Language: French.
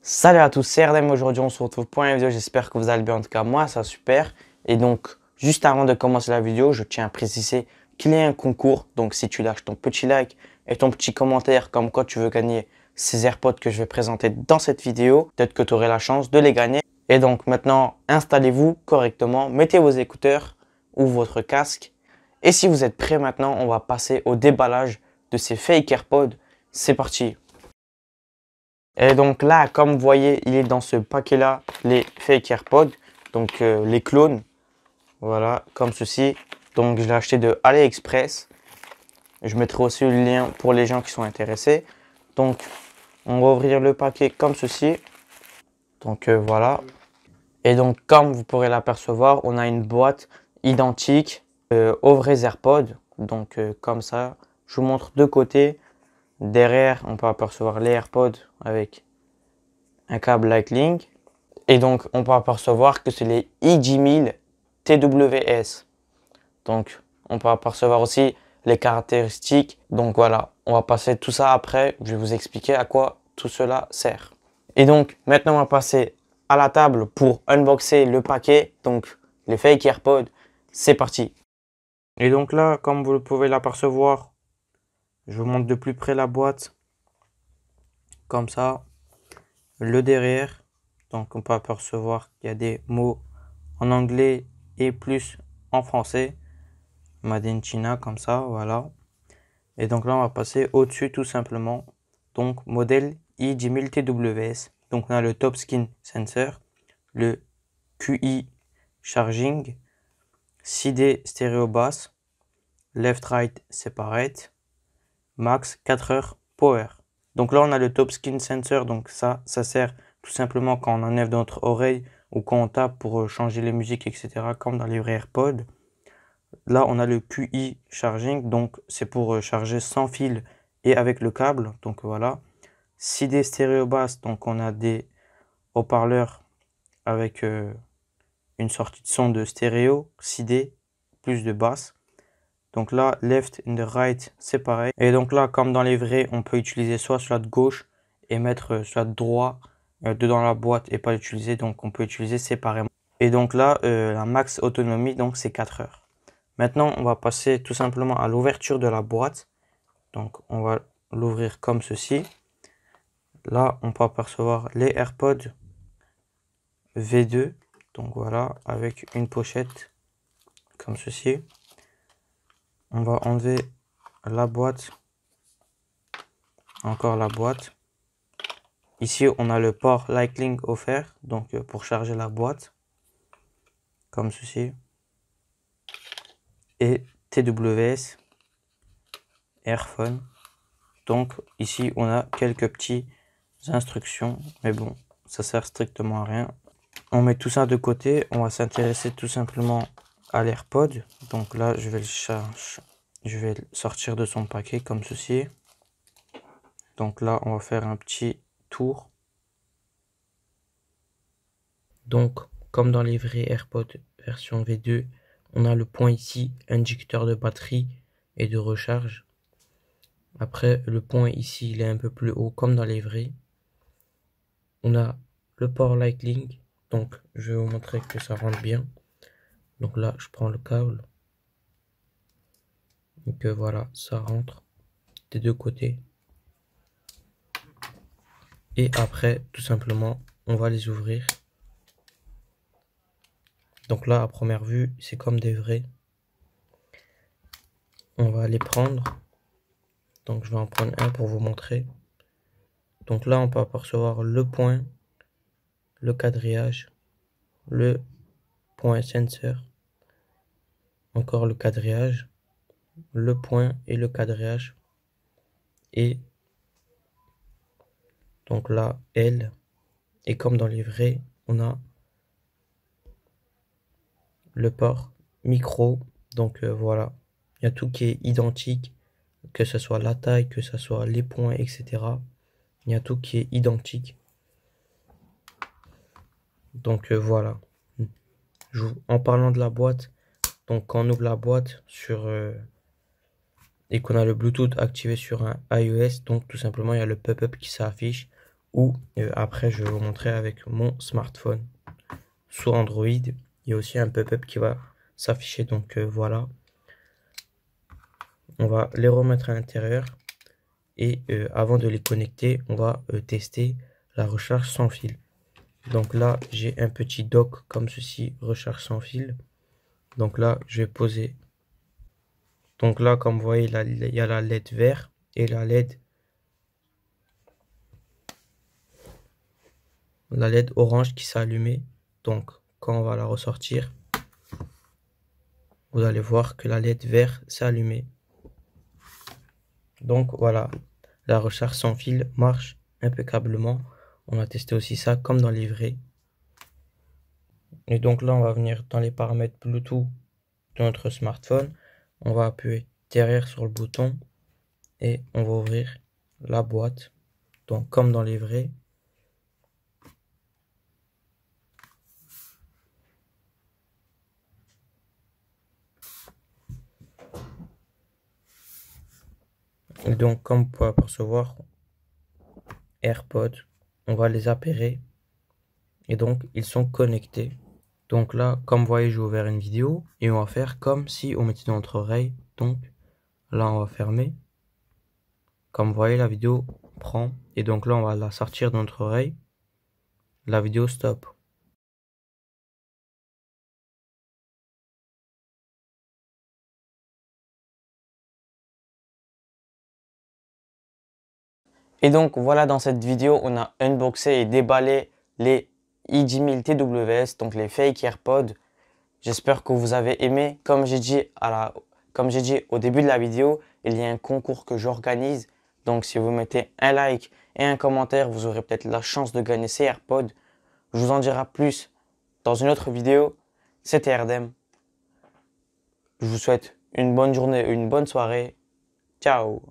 Salut à tous, c'est RDM. Aujourd'hui on se retrouve pour une vidéo, j'espère que vous allez bien, en tout cas moi ça va super. Et donc juste avant de commencer la vidéo, je tiens à préciser qu'il y a un concours. Donc si tu lâches ton petit like et ton petit commentaire comme quoi tu veux gagner ces AirPods que je vais présenter dans cette vidéo, peut-être que tu aurais la chance de les gagner. Et donc maintenant installez-vous correctement, mettez vos écouteurs ou votre casque. Et si vous êtes prêts maintenant, on va passer au déballage de ces fake AirPods. C'est parti! Et donc là, comme vous voyez, il est dans ce paquet-là, les fake AirPods, donc les clones, voilà, comme ceci. Donc je l'ai acheté de AliExpress. Je mettrai aussi le lien pour les gens qui sont intéressés. Donc on va ouvrir le paquet comme ceci. Donc voilà. Et donc comme vous pourrez l'apercevoir, on a une boîte identique aux vrais AirPods. Donc comme ça, je vous montre de côté. Derrière, on peut apercevoir les AirPods avec un câble Lightning. Et donc, on peut apercevoir que c'est les IG1000 TWS. Donc, on peut apercevoir aussi les caractéristiques. Donc voilà, on va passer tout ça après. Je vais vous expliquer à quoi tout cela sert. Et donc, maintenant, on va passer à la table pour unboxer le paquet. Donc, les fake AirPods, c'est parti. Et donc là, comme vous pouvez l'apercevoir, je vous montre de plus près la boîte. Comme ça, le derrière. Donc, on peut apercevoir qu'il y a des mots en anglais et plus en français. Made in China, comme ça, voilà. Et donc là, on va passer au-dessus tout simplement. Donc, modèle i10000 TWS. Donc, on a le Top Skin Sensor, le QI Charging, 6D Stereo Bass, Left-Right Separate, Max 4 heures Power. Donc là, on a le Top Skin Sensor. Donc ça sert tout simplement quand on enlève notre oreille ou quand on tape pour changer les musiques, etc. Comme dans les vrais AirPods. Là, on a le QI Charging. Donc c'est pour charger sans fil et avec le câble. Donc voilà. 6D Stereo Bass. Donc on a des haut-parleurs avec une sortie de son de stéréo 6D plus de basse. Donc là, left and the right, c'est pareil. Et donc là, comme dans les vrais, on peut utiliser soit sur la gauche et mettre sur la droite dedans la boîte et pas l'utiliser. Donc on peut utiliser séparément. Et donc là, la max autonomie, donc c'est 4 heures. Maintenant, on va passer tout simplement à l'ouverture de la boîte. Donc on va l'ouvrir comme ceci. Là, on peut apercevoir les AirPods V2. Donc voilà, avec une pochette comme ceci. On va enlever la boîte. Encore la boîte. Ici, on a le port Lightning offert, donc pour charger la boîte, comme ceci. Et TWS, Airphone. Donc ici, on a quelques petites instructions, mais bon, ça sert strictement à rien. On met tout ça de côté, on va s'intéresser tout simplement à l'AirPod. Donc là, je vais le sortir de son paquet comme ceci. Donc là, on va faire un petit tour. Donc, comme dans les vrais AirPods version V2, on a le point ici, indicateur de batterie et de recharge. Après, le point ici, il est un peu plus haut, comme dans les vrais. On a le port Lightning. Donc, je vais vous montrer que ça rentre bien. Donc là, je prends le câble. Donc voilà, ça rentre des deux côtés. Et après, tout simplement, on va les ouvrir. Donc là, à première vue, c'est comme des vrais. On va les prendre. Donc je vais en prendre un pour vous montrer. Donc là, on peut apercevoir le point, le quadrillage, le point sensor, encore le quadrillage, le point et le quadrillage. Et donc là, L. Et comme dans les vrais, on a le port micro. Donc voilà, il y a tout qui est identique, que ce soit la taille, que ce soit les points, etc. Il y a tout qui est identique. Donc voilà. En parlant de la boîte, donc quand on ouvre la boîte et qu'on a le Bluetooth activé sur un iOS, donc tout simplement il y a le pop-up qui s'affiche ou après je vais vous montrer avec mon smartphone. Sous Android, il y a aussi un pop-up qui va s'afficher. Donc voilà, on va les remettre à l'intérieur. Et avant de les connecter, on va tester la recharge sans fil. Donc là, j'ai un petit dock comme ceci, recharge sans fil. Donc là, je vais poser. Donc là, comme vous voyez, il y a la LED vert et la LED orange qui s'est allumée. Donc, quand on va la ressortir, vous allez voir que la LED vert s'est allumée. Donc voilà, la recharge sans fil marche impeccablement. On a testé aussi ça comme dans le livret. Et donc là, on va venir dans les paramètres Bluetooth de notre smartphone. On va appuyer derrière sur le bouton et on va ouvrir la boîte. Donc comme dans les vrais. Et donc comme vous pouvez apercevoir, AirPods, on va les appairer. Et donc ils sont connectés. Donc là, comme vous voyez, j'ai ouvert une vidéo et on va faire comme si on mettait dans notre oreille. Donc là, on va fermer. Comme vous voyez, la vidéo prend. Et donc là, on va la sortir de notre oreille. La vidéo stop. Et donc voilà, dans cette vidéo, on a unboxé et déballé les i10 000 TWS, donc les fake AirPods. J'espère que vous avez aimé. Comme j'ai dit au début de la vidéo, il y a un concours que j'organise. Donc si vous mettez un like et un commentaire, vous aurez peut-être la chance de gagner ces AirPods. Je vous en dirai plus dans une autre vidéo. C'était Erdem. Je vous souhaite une bonne journée, une bonne soirée. Ciao!